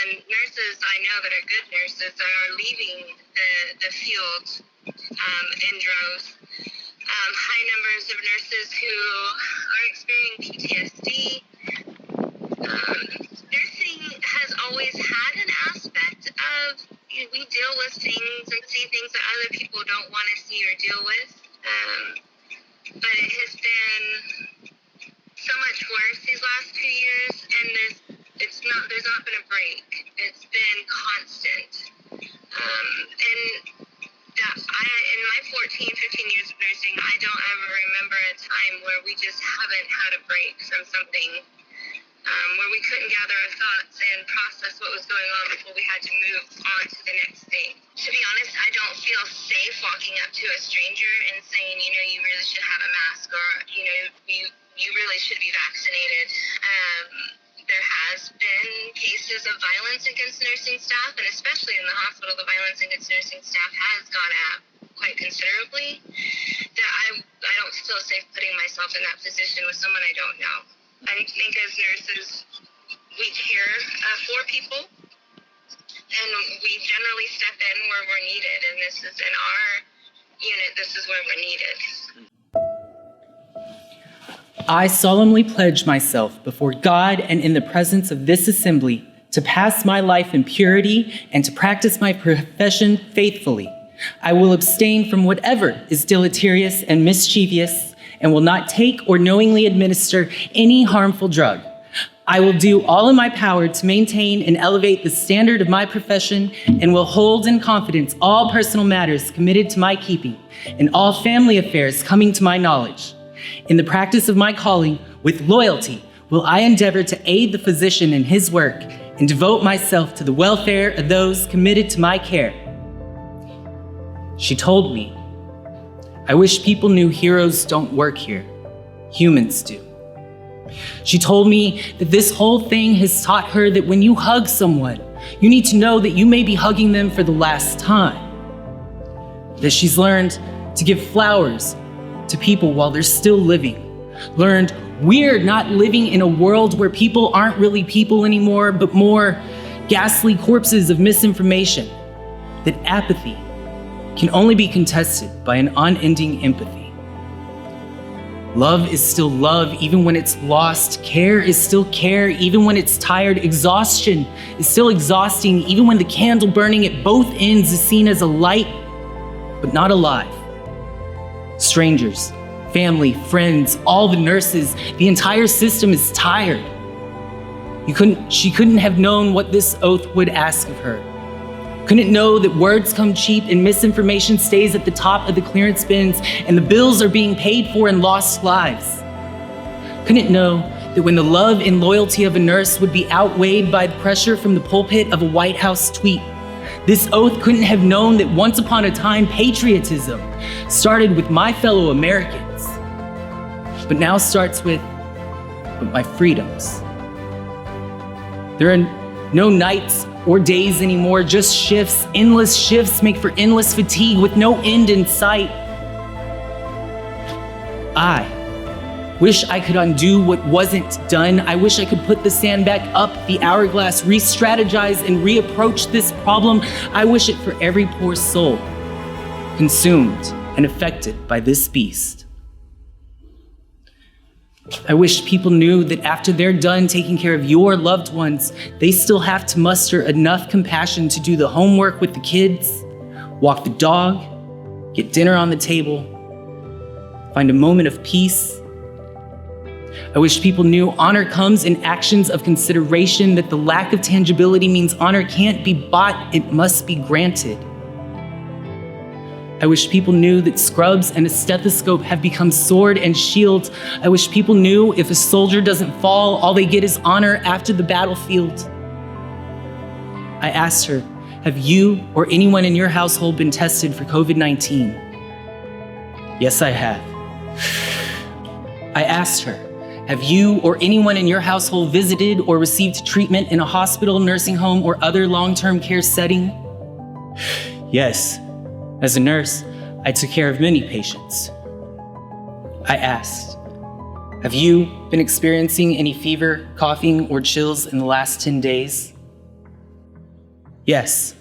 and nurses I know that are good nurses that are leaving the field in droves. High numbers of nurses who are experiencing PTSD. Nursing has always had an aspect of, we deal with things and see things that other people don't want to see or deal with. But it has been so much worse these last few years, and there's not been a break. It's been constant. And in my 14, 15 years of nursing, I don't ever remember a time where we just haven't had a break from something, where we couldn't gather our thoughts and process what was going on before we had to move on to the next thing. To be honest, I don't feel safe walking up to a stranger and saying, you really should have a mask, or, you really should be vaccinated. There has been cases of violence against nursing staff, and especially in the hospital, the violence against nursing staff has gone up quite considerably, that I don't feel safe putting myself in that position with someone I don't know. I think as nurses, we care for people, and we generally step in where we're needed, and this is in our unit, this is where we're needed. I solemnly pledge myself before God and in the presence of this assembly to pass my life in purity and to practice my profession faithfully. I will abstain from whatever is deleterious and mischievous and will not take or knowingly administer any harmful drug. I will do all in my power to maintain and elevate the standard of my profession and will hold in confidence all personal matters committed to my keeping and all family affairs coming to my knowledge. In the practice of my calling, with loyalty, will I endeavor to aid the physician in his work and devote myself to the welfare of those committed to my care. She told me, I wish people knew heroes don't work here. Humans do. She told me that this whole thing has taught her that when you hug someone, you need to know that you may be hugging them for the last time. That she's learned to give flowers to people while they're still living. Learned we're not living in a world where people aren't really people anymore, but more ghastly corpses of misinformation. That apathy can only be contested by an unending empathy. Love is still love even when it's lost. Care is still care even when it's tired. Exhaustion is still exhausting even when the candle burning at both ends is seen as a light, but not alive. Strangers, family, friends, all the nurses, the entire system is tired. She couldn't have known what this oath would ask of her. Couldn't know that words come cheap and misinformation stays at the top of the clearance bins and the bills are being paid for in lost lives. Couldn't know that when the love and loyalty of a nurse would be outweighed by the pressure from the pulpit of a White House tweet. This oath couldn't have known that once upon a time, patriotism started with my fellow Americans, but now starts with my freedoms. There are no nights or days anymore, just shifts. Endless shifts make for endless fatigue with no end in sight. I wish I could undo what wasn't done. I wish I could put the sand back up the hourglass, re-strategize and reapproach this problem. I wish it for every poor soul consumed and affected by this beast. I wish people knew that after they're done taking care of your loved ones, they still have to muster enough compassion to do the homework with the kids, walk the dog, get dinner on the table, find a moment of peace. I wish people knew honor comes in actions of consideration, that the lack of tangibility means honor can't be bought, it must be granted. I wish people knew that scrubs and a stethoscope have become sword and shield. I wish people knew if a soldier doesn't fall, all they get is honor after the battlefield. I asked her, have you or anyone in your household been tested for COVID-19? Yes, I have. I asked her, have you or anyone in your household visited or received treatment in a hospital, nursing home, or other long-term care setting? Yes. As a nurse, I took care of many patients. I asked, have you been experiencing any fever, coughing, or chills in the last 10 days? Yes,